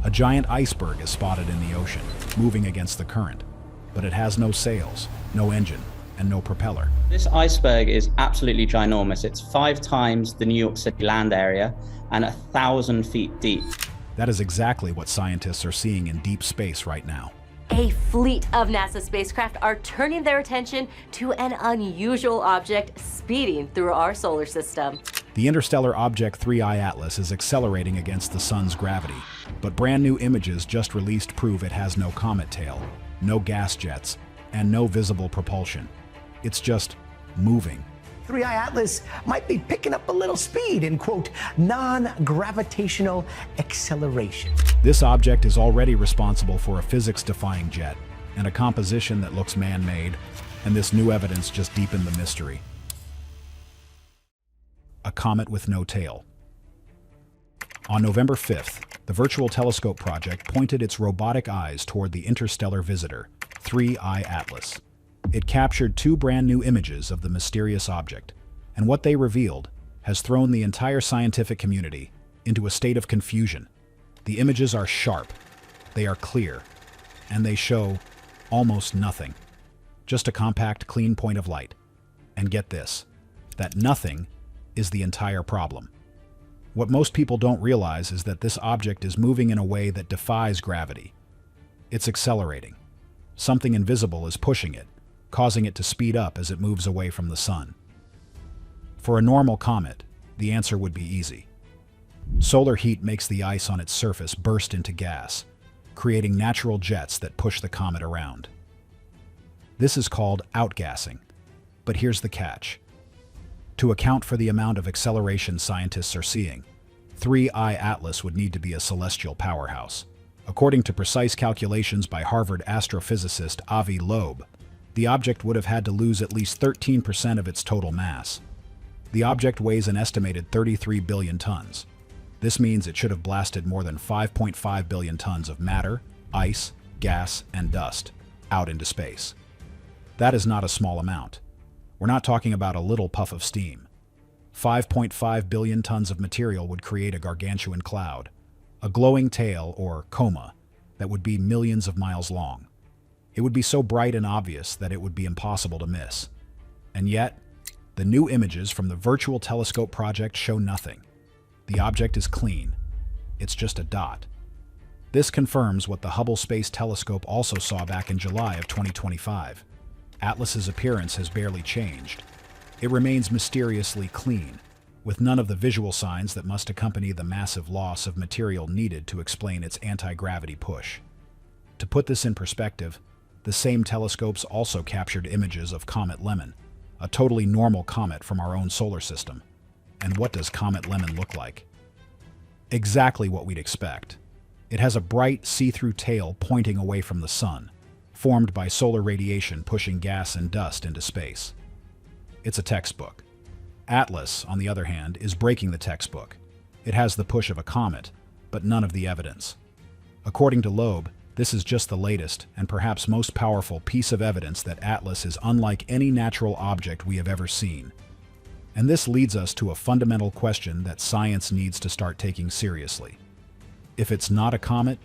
A giant iceberg is spotted in the ocean, moving against the current, but it has no sails, no engine, and no propeller. This iceberg is absolutely ginormous. It's 5 times the New York City land area and 1,000 feet deep. That is exactly what scientists are seeing in deep space right now. A fleet of NASA spacecraft are turning their attention to an unusual object speeding through our solar system. The interstellar object 3I Atlas is accelerating against the sun's gravity, but brand new images just released prove it has no comet tail, no gas jets, and no visible propulsion. It's just moving. 3I Atlas might be picking up a little speed in, quote, non-gravitational acceleration. This object is already responsible for a physics-defying jet and a composition that looks man-made, and this new evidence just deepened the mystery. A comet with no tail. On November 5th, the Virtual Telescope Project pointed its robotic eyes toward the interstellar visitor, 3I Atlas. It captured 2 brand new images of the mysterious object, and what they revealed has thrown the entire scientific community into a state of confusion. The images are sharp, they are clear, and they show almost nothing. Just a compact, clean point of light. And get this, that nothing is the entire problem. What most people don't realize is that this object is moving in a way that defies gravity. It's accelerating. Something invisible is pushing it, causing it to speed up as it moves away from the sun. For a normal comet, the answer would be easy. Solar heat makes the ice on its surface burst into gas, creating natural jets that push the comet around. This is called outgassing. But here's the catch. To account for the amount of acceleration scientists are seeing, 3I Atlas would need to be a celestial powerhouse. According to precise calculations by Harvard astrophysicist Avi Loeb, the object would have had to lose at least 13% of its total mass. The object weighs an estimated 33 billion tons. This means it should have blasted more than 5.5 billion tons of matter, ice, gas, and dust out into space. That is not a small amount. We're not talking about a little puff of steam. 5.5 billion tons of material would create a gargantuan cloud, a glowing tail, or coma, that would be millions of miles long. It would be so bright and obvious that it would be impossible to miss. And yet, the new images from the Virtual Telescope Project show nothing. The object is clean. It's just a dot. This confirms what the Hubble Space Telescope also saw back in July of 2025. Atlas's appearance has barely changed. It remains mysteriously clean, with none of the visual signs that must accompany the massive loss of material needed to explain its anti-gravity push. To put this in perspective, the same telescopes also captured images of Comet Lemon, a totally normal comet from our own solar system. And what does Comet Lemon look like? Exactly what we'd expect. It has a bright, see-through tail pointing away from the sun, formed by solar radiation pushing gas and dust into space. It's a textbook. Atlas, on the other hand, is breaking the textbook. It has the push of a comet, but none of the evidence. According to Loeb, this is just the latest and perhaps most powerful piece of evidence that Atlas is unlike any natural object we have ever seen. And this leads us to a fundamental question that science needs to start taking seriously. If it's not a comet,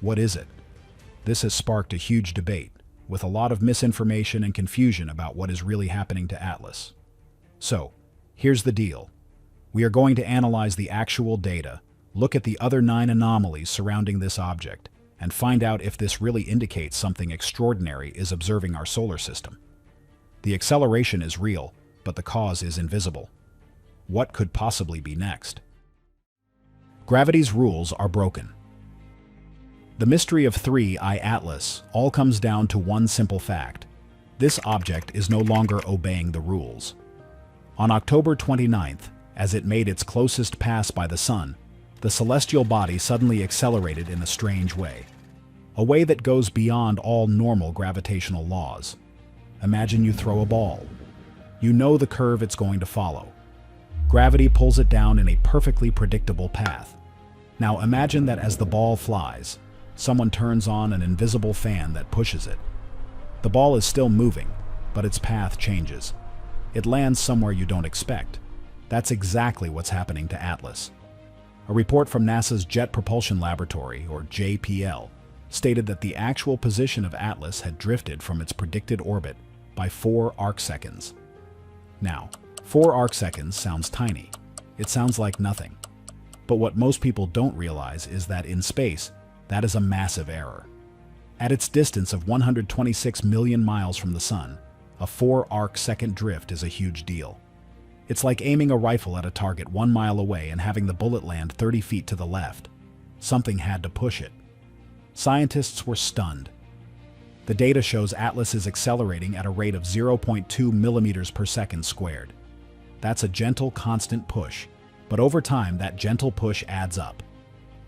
what is it? This has sparked a huge debate, with a lot of misinformation and confusion about what is really happening to Atlas. So, here's the deal. We are going to analyze the actual data, look at the other 9 anomalies surrounding this object, and find out if this really indicates something extraordinary is observing our solar system. The acceleration is real, but the cause is invisible. What could possibly be next? Gravity's rules are broken. The mystery of 3I Atlas all comes down to one simple fact. This object is no longer obeying the rules. On October 29th, as it made its closest pass by the sun, the celestial body suddenly accelerated in a strange way. A way that goes beyond all normal gravitational laws. Imagine you throw a ball. You know the curve it's going to follow. Gravity pulls it down in a perfectly predictable path. Now imagine that as the ball flies, someone turns on an invisible fan that pushes it. The ball is still moving, but its path changes. It lands somewhere you don't expect. That's exactly what's happening to Atlas. A report from NASA's Jet Propulsion Laboratory, or JPL, stated that the actual position of Atlas had drifted from its predicted orbit by 4 arcseconds. Now, 4 arcseconds sounds tiny. It sounds like nothing. But what most people don't realize is that in space, that is a massive error. At its distance of 126 million miles from the Sun, a 4 arcsecond drift is a huge deal. It's like aiming a rifle at a target 1 mile away and having the bullet land 30 feet to the left. Something had to push it. Scientists were stunned. The data shows Atlas is accelerating at a rate of 0.2 millimeters per second squared. That's a gentle, constant push, but over time that gentle push adds up.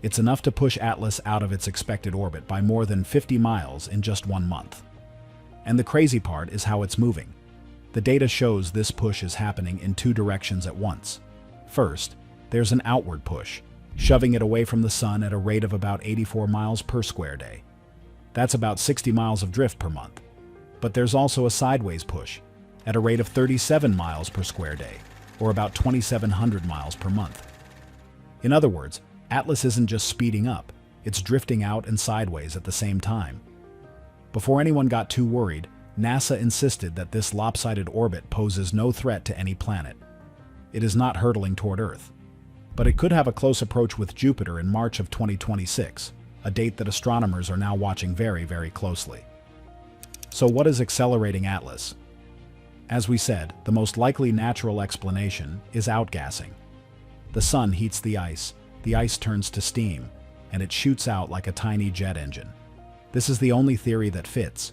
It's enough to push Atlas out of its expected orbit by more than 50 miles in just 1 month. And the crazy part is how it's moving. The data shows this push is happening in 2 directions at once. First, there's an outward push, shoving it away from the Sun at a rate of about 84 miles per square day. That's about 60 miles of drift per month. But there's also a sideways push, at a rate of 37 miles per square day, or about 2,700 miles per month. In other words, Atlas isn't just speeding up, it's drifting out and sideways at the same time. Before anyone got too worried, NASA insisted that this lopsided orbit poses no threat to any planet. It is not hurtling toward Earth. But it could have a close approach with Jupiter in March of 2026, a date that astronomers are now watching very, very closely. So what is accelerating Atlas? As we said, the most likely natural explanation is outgassing. The Sun heats the ice turns to steam, and it shoots out like a tiny jet engine. This is the only theory that fits,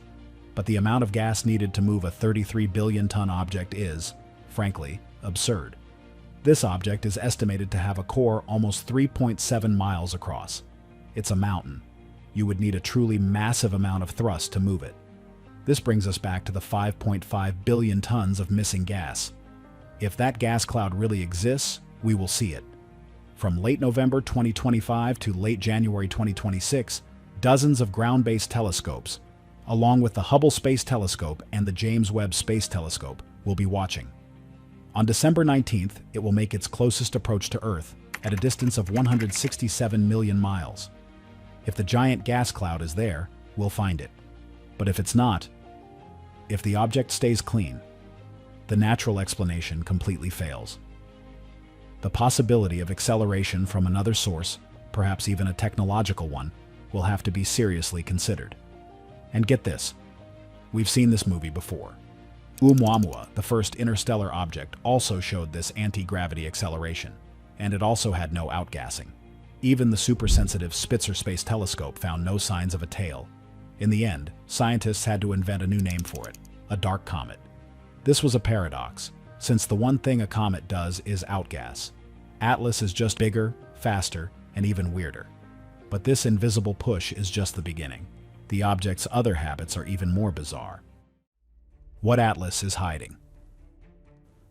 but the amount of gas needed to move a 33 billion ton object is, frankly, absurd. This object is estimated to have a core almost 3.7 miles across. It's a mountain. You would need a truly massive amount of thrust to move it. This brings us back to the 5.5 billion tons of missing gas. If that gas cloud really exists, we will see it. From late November 2025 to late January 2026, dozens of ground-based telescopes, along with the Hubble Space Telescope and the James Webb Space Telescope, will be watching. On December 19th, it will make its closest approach to Earth at a distance of 167 million miles. If the giant gas cloud is there, we'll find it. But if it's not, if the object stays clean, the natural explanation completely fails. The possibility of acceleration from another source, perhaps even a technological one, will have to be seriously considered. And get this, we've seen this movie before. Oumuamua, the first interstellar object, also showed this anti-gravity acceleration, and it also had no outgassing. Even the super-sensitive Spitzer Space Telescope found no signs of a tail. In the end, scientists had to invent a new name for it, a dark comet. This was a paradox, since the one thing a comet does is outgas. Atlas is just bigger, faster, and even weirder. But this invisible push is just the beginning. The object's other habits are even more bizarre. What Atlas is hiding.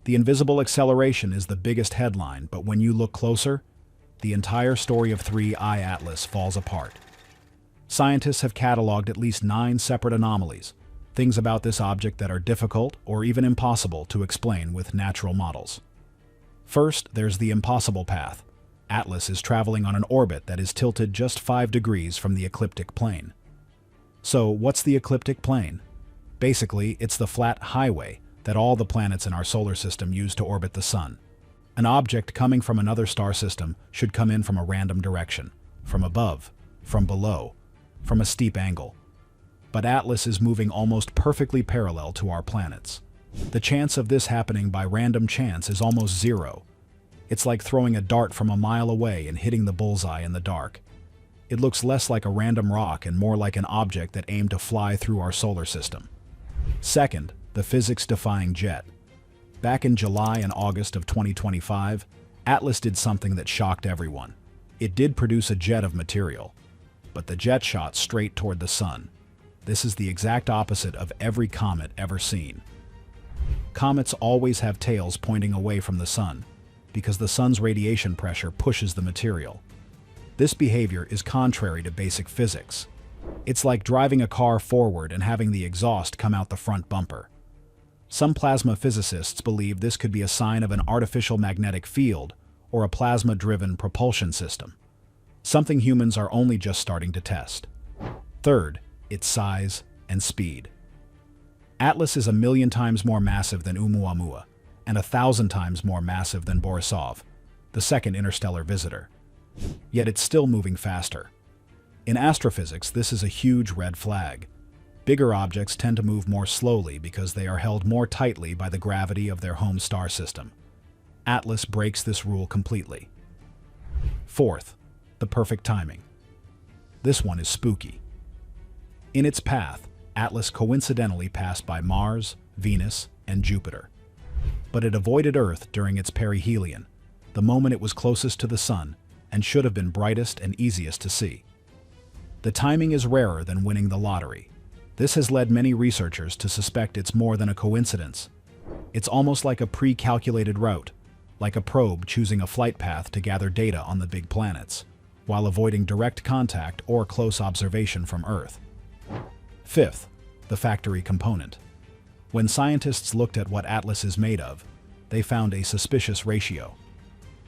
The invisible acceleration is the biggest headline, but when you look closer, the entire story of 3I Atlas falls apart. Scientists have cataloged at least 9 separate anomalies, things about this object that are difficult or even impossible to explain with natural models. First, there's the impossible path. Atlas is traveling on an orbit that is tilted just 5 degrees from the ecliptic plane. So, what's the ecliptic plane? Basically, it's the flat highway that all the planets in our solar system use to orbit the Sun. An object coming from another star system should come in from a random direction, from above, from below, from a steep angle. But Atlas is moving almost perfectly parallel to our planets. The chance of this happening by random chance is almost zero. It's like throwing a dart from a mile away and hitting the bullseye in the dark. It looks less like a random rock and more like an object that aimed to fly through our solar system. Second, the physics-defying jet. Back in July and August of 2025, Atlas did something that shocked everyone. It did produce a jet of material, but the jet shot straight toward the Sun. This is the exact opposite of every comet ever seen. Comets always have tails pointing away from the Sun, because the Sun's radiation pressure pushes the material. This behavior is contrary to basic physics. It's like driving a car forward and having the exhaust come out the front bumper. Some plasma physicists believe this could be a sign of an artificial magnetic field, or a plasma-driven propulsion system, something humans are only just starting to test. Third, its size and speed. Atlas is 1,000,000 times more massive than Oumuamua and 1,000 times more massive than Borisov, the second interstellar visitor. Yet it's still moving faster. In astrophysics, this is a huge red flag. Bigger objects tend to move more slowly because they are held more tightly by the gravity of their home star system. Atlas breaks this rule completely. Fourth, the perfect timing. This one is spooky. In its path, Atlas coincidentally passed by Mars, Venus, and Jupiter. But it avoided Earth during its perihelion, the moment it was closest to the Sun, and should have been brightest and easiest to see. The timing is rarer than winning the lottery. This has led many researchers to suspect it's more than a coincidence. It's almost like a pre-calculated route, like a probe choosing a flight path to gather data on the big planets, while avoiding direct contact or close observation from Earth. Fifth, the factory component. When scientists looked at what Atlas is made of, they found a suspicious ratio.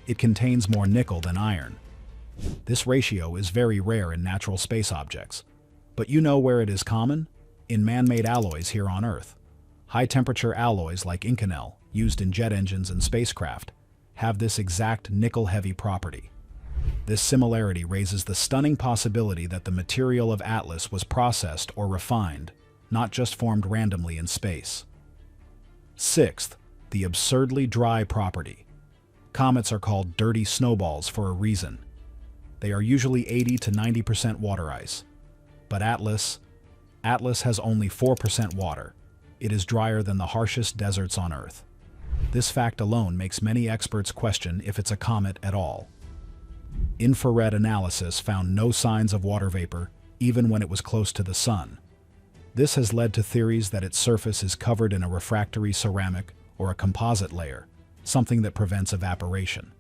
It contains more nickel than iron. This ratio is very rare in natural space objects. But you know where it is common? In man-made alloys here on Earth. High-temperature alloys like Inconel, used in jet engines and spacecraft, have this exact nickel-heavy property. This similarity raises the stunning possibility that the material of Atlas was processed or refined, not just formed randomly in space. Sixth, the absurdly dry property. Comets are called dirty snowballs for a reason. They are usually 80 to 90% water ice. But Atlas has only 4% water. It is drier than the harshest deserts on Earth. This fact alone makes many experts question if it's a comet at all. Infrared analysis found no signs of water vapor, even when it was close to the Sun. This has led to theories that its surface is covered in a refractory ceramic or a composite layer, something that prevents evaporation.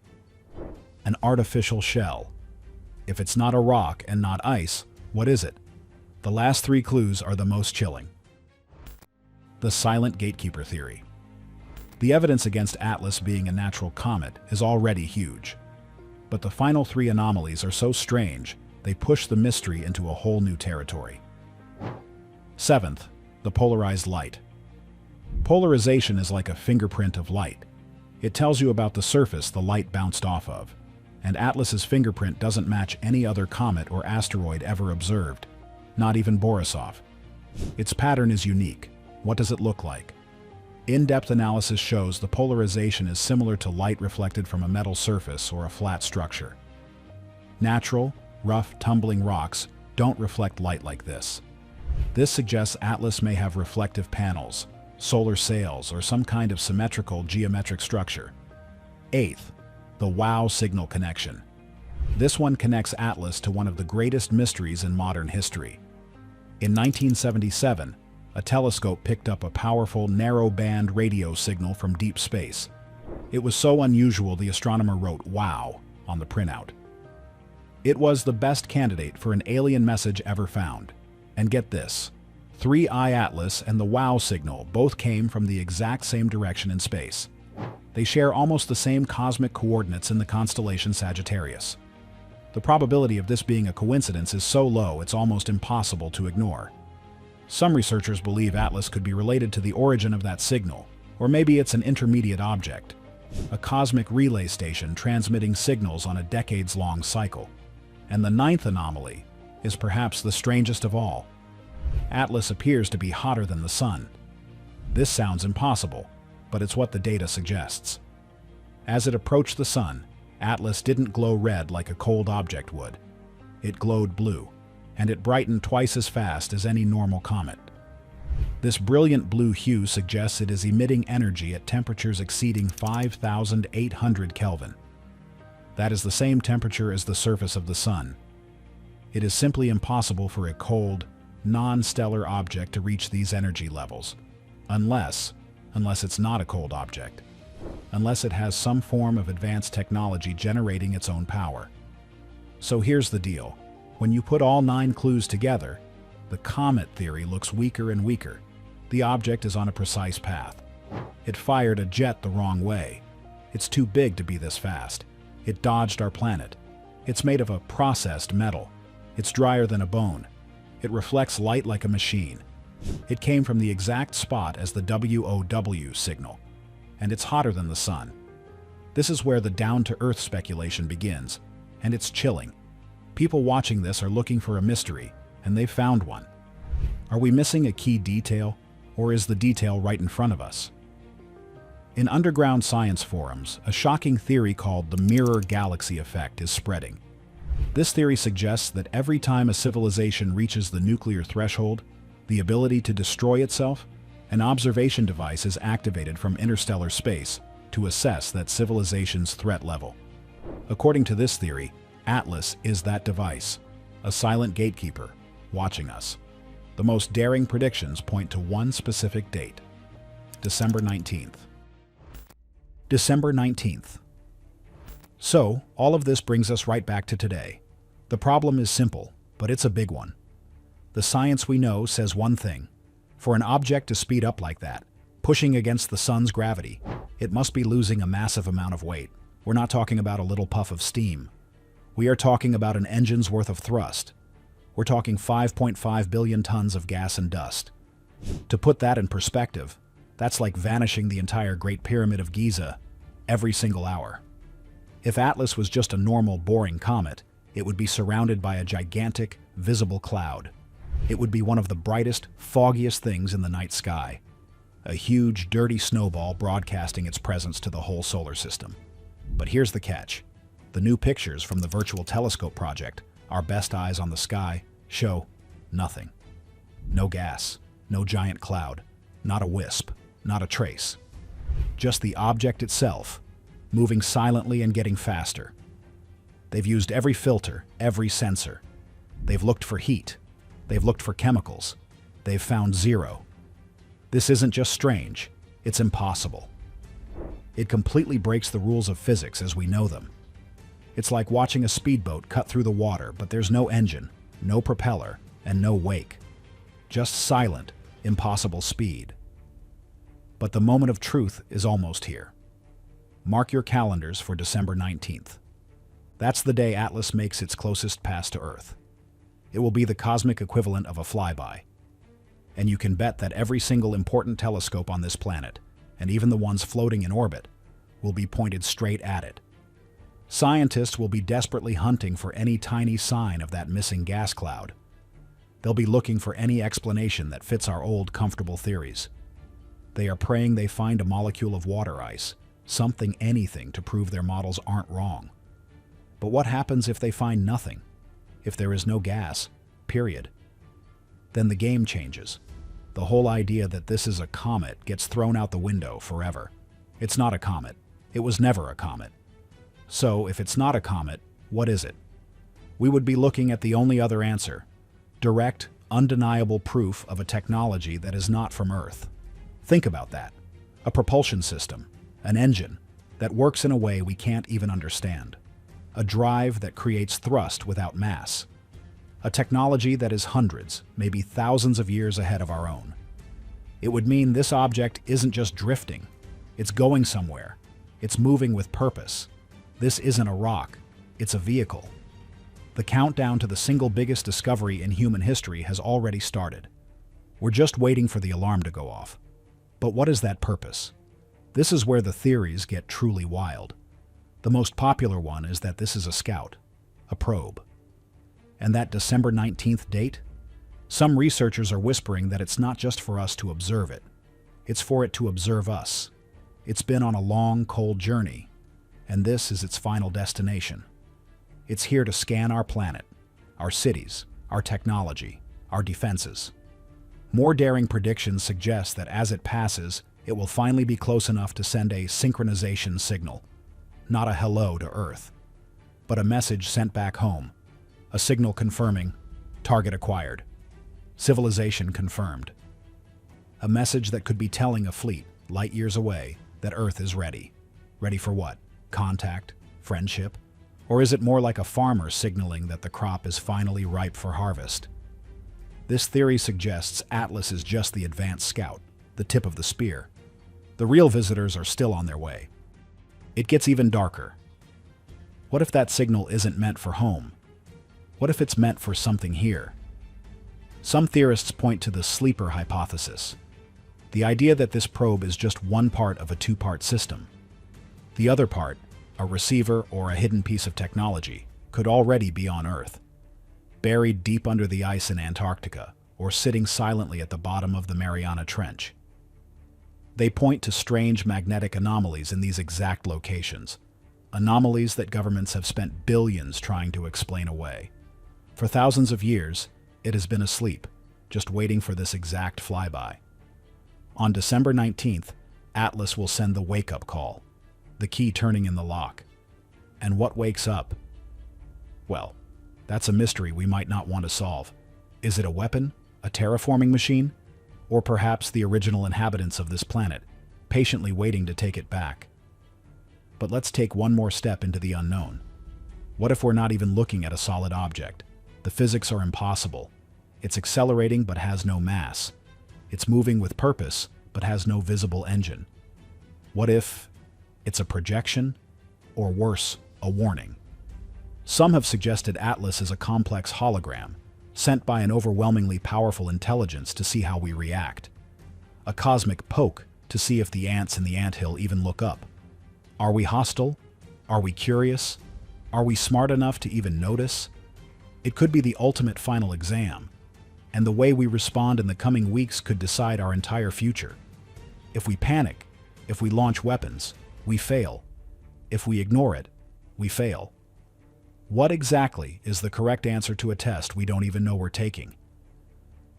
An artificial shell. If it's not a rock and not ice, what is it? The last three clues are the most chilling. The silent gatekeeper theory. The evidence against Atlas being a natural comet is already huge. But the final three anomalies are so strange, they push the mystery into a whole new territory. Seventh, the polarized light. Polarization is like a fingerprint of light. It tells you about the surface the light bounced off of, and Atlas's fingerprint doesn't match any other comet or asteroid ever observed, not even Borisov. Its pattern is unique. What does it look like? In-depth analysis shows the polarization is similar to light reflected from a metal surface or a flat structure. Natural, rough, tumbling rocks don't reflect light like this. This suggests Atlas may have reflective panels, solar sails, or some kind of symmetrical geometric structure. Eighth, the WOW signal connection. This one connects Atlas to one of the greatest mysteries in modern history. In 1977, a telescope picked up a powerful narrow-band radio signal from deep space. It was so unusual the astronomer wrote "Wow" on the printout. It was the best candidate for an alien message ever found. And get this, 3I Atlas and the WOW signal both came from the exact same direction in space. They share almost the same cosmic coordinates in the constellation Sagittarius. The probability of this being a coincidence is so low it's almost impossible to ignore. Some researchers believe Atlas could be related to the origin of that signal, or maybe it's an intermediate object, a cosmic relay station transmitting signals on a decades-long cycle. And the ninth anomaly is perhaps the strangest of all. Atlas appears to be hotter than the Sun. This sounds impossible, but it's what the data suggests. As it approached the Sun, Atlas didn't glow red like a cold object would. It glowed blue, and it brightened twice as fast as any normal comet. This brilliant blue hue suggests it is emitting energy at temperatures exceeding 5,800 Kelvin. That is the same temperature as the surface of the Sun. It is simply impossible for a cold, non-stellar object to reach these energy levels, unless it's not a cold object, unless it has some form of advanced technology generating its own power. So here's the deal. When you put all 9 clues together, the comet theory looks weaker and weaker. The object is on a precise path. It fired a jet the wrong way. It's too big to be this fast. It dodged our planet. It's made of a processed metal. It's drier than a bone. It reflects light like a machine. It came from the exact spot as the WOW signal, and it's hotter than the sun. This is where the down-to-earth speculation begins, and it's chilling. People watching this are looking for a mystery, and they've found one. Are we missing a key detail, or is the detail right in front of us? In underground science forums, a shocking theory called the mirror galaxy effect is spreading. This theory suggests that every time a civilization reaches the nuclear threshold, the ability to destroy itself, an observation device is activated from interstellar space to assess that civilization's threat level. According to this theory, Atlas is that device, a silent gatekeeper, watching us. The most daring predictions point to one specific date, December 19th. December 19th. So, all of this brings us right back to today. The problem is simple, but it's a big one. The science we know says one thing. For an object to speed up like that, pushing against the sun's gravity, it must be losing a massive amount of weight. We're not talking about a little puff of steam. We are talking about an engine's worth of thrust. We're talking 5.5 billion tons of gas and dust. To put that in perspective, that's like vanishing the entire Great Pyramid of Giza every single hour. If Atlas was just a normal, boring comet, it would be surrounded by a gigantic, visible cloud. It would be one of the brightest, foggiest things in the night sky. A huge, dirty snowball broadcasting its presence to the whole solar system. But here's the catch. The new pictures from the Virtual Telescope project, our best eyes on the sky, show nothing. No gas, no giant cloud, not a wisp, not a trace. Just the object itself, moving silently and getting faster. They've used every filter, every sensor. They've looked for heat. They've looked for chemicals. They've found zero. This isn't just strange, it's impossible. It completely breaks the rules of physics as we know them. It's like watching a speedboat cut through the water, but there's no engine, no propeller, and no wake. Just silent, impossible speed. But the moment of truth is almost here. Mark your calendars for December 19th. That's the day Atlas makes its closest pass to Earth. It will be the cosmic equivalent of a flyby. And you can bet that every single important telescope on this planet, and even the ones floating in orbit, will be pointed straight at it. Scientists will be desperately hunting for any tiny sign of that missing gas cloud. They'll be looking for any explanation that fits our old, comfortable theories. They are praying they find a molecule of water ice, something, anything to prove their models aren't wrong. But what happens if they find nothing? If there is no gas, period? Then the game changes. The whole idea that this is a comet gets thrown out the window forever. It's not a comet. It was never a comet. So, if it's not a comet, what is it? We would be looking at the only other answer: direct, undeniable proof of a technology that is not from Earth. Think about that. A propulsion system, an engine, that works in a way we can't even understand. A drive that creates thrust without mass. A technology that is hundreds, maybe thousands of years ahead of our own. It would mean this object isn't just drifting. It's going somewhere. It's moving with purpose. This isn't a rock. It's a vehicle. The countdown to the single biggest discovery in human history has already started. We're just waiting for the alarm to go off. But what is that purpose? This is where the theories get truly wild. The most popular one is that this is a scout, a probe. And that December 19th date? Some researchers are whispering that it's not just for us to observe it. It's for it to observe us. It's been on a long, cold journey, and this is its final destination. It's here to scan our planet, our cities, our technology, our defenses. More daring predictions suggest that as it passes, it will finally be close enough to send a synchronization signal. Not a hello to Earth, but a message sent back home. A signal confirming, target acquired. Civilization confirmed. A message that could be telling a fleet, light years away, that Earth is ready. Ready for what? Contact? Friendship? Or is it more like a farmer signaling that the crop is finally ripe for harvest? This theory suggests Atlas is just the advanced scout, the tip of the spear. The real visitors are still on their way. It gets even darker. What if that signal isn't meant for home? What if it's meant for something here? Some theorists point to the sleeper hypothesis, the idea that this probe is just one part of a two-part system. The other part, a receiver or a hidden piece of technology, could already be on Earth, buried deep under the ice in Antarctica, or sitting silently at the bottom of the Mariana Trench. They point to strange magnetic anomalies in these exact locations, anomalies that governments have spent billions trying to explain away. For thousands of years, it has been asleep, just waiting for this exact flyby. On December 19th, Atlas will send the wake-up call, the key turning in the lock. And what wakes up? Well, that's a mystery we might not want to solve. Is it a weapon? A terraforming machine? Or perhaps the original inhabitants of this planet, patiently waiting to take it back? But let's take one more step into the unknown. What if we're not even looking at a solid object? The physics are impossible. It's accelerating but has no mass. It's moving with purpose but has no visible engine. What if it's a projection? Or worse, a warning? Some have suggested Atlas is a complex hologram, sent by an overwhelmingly powerful intelligence to see how we react. A cosmic poke to see if the ants in the anthill even look up. Are we hostile? Are we curious? Are we smart enough to even notice? It could be the ultimate final exam, and the way we respond in the coming weeks could decide our entire future. If we panic, if we launch weapons, we fail. If we ignore it, we fail. What exactly is the correct answer to a test we don't even know we're taking?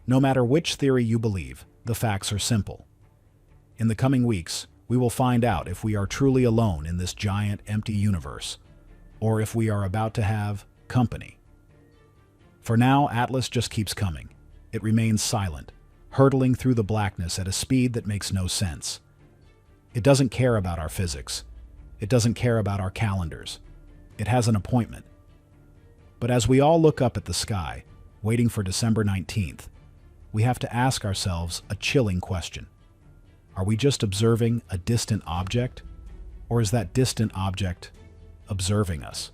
No matter which theory you believe, the facts are simple. In the coming weeks, we will find out if we are truly alone in this giant, empty universe, or if we are about to have company. For now, Atlas just keeps coming. It remains silent, hurtling through the blackness at a speed that makes no sense. It doesn't care about our physics. It doesn't care about our calendars. It has an appointment. But as we all look up at the sky, waiting for December 19th, we have to ask ourselves a chilling question. Are we just observing a distant object? Or is that distant object observing us?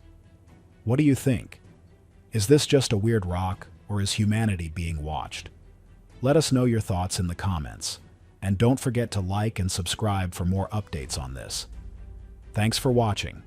What do you think? Is this just a weird rock, or is humanity being watched? Let us know your thoughts in the comments, and don't forget to like and subscribe for more updates on this. Thanks for watching.